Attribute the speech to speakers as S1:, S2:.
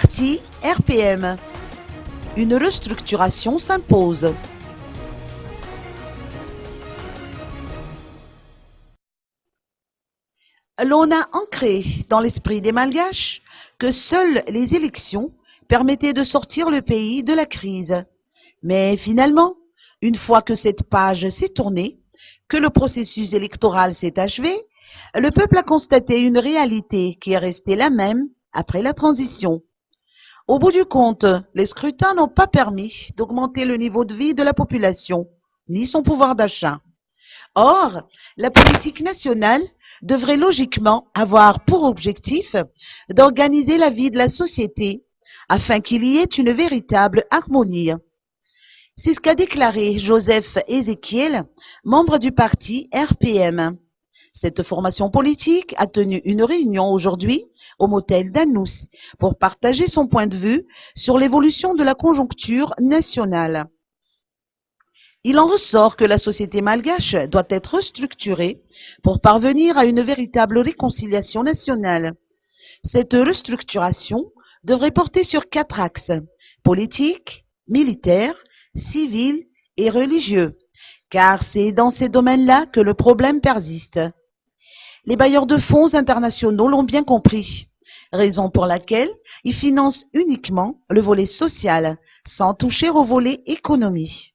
S1: Parti RPM. Une restructuration s'impose. L'on a ancré dans l'esprit des Malgaches que seules les élections permettaient de sortir le pays de la crise. Mais finalement, une fois que cette page s'est tournée, que le processus électoral s'est achevé, le peuple a constaté une réalité qui est restée la même après la transition. Au bout du compte, les scrutins n'ont pas permis d'augmenter le niveau de vie de la population, ni son pouvoir d'achat. Or, la politique nationale devrait logiquement avoir pour objectif d'organiser la vie de la société afin qu'il y ait une véritable harmonie. C'est ce qu'a déclaré Joseph Ézéchiel, membre du parti RPM. Cette formation politique a tenu une réunion aujourd'hui au motel d'Annous pour partager son point de vue sur l'évolution de la conjoncture nationale. Il en ressort que la société malgache doit être restructurée pour parvenir à une véritable réconciliation nationale. Cette restructuration devrait porter sur 4 axes: politique, militaire, civil et religieux, car c'est dans ces domaines-là que le problème persiste. Les bailleurs de fonds internationaux l'ont bien compris, raison pour laquelle ils financent uniquement le volet social, sans toucher au volet économie.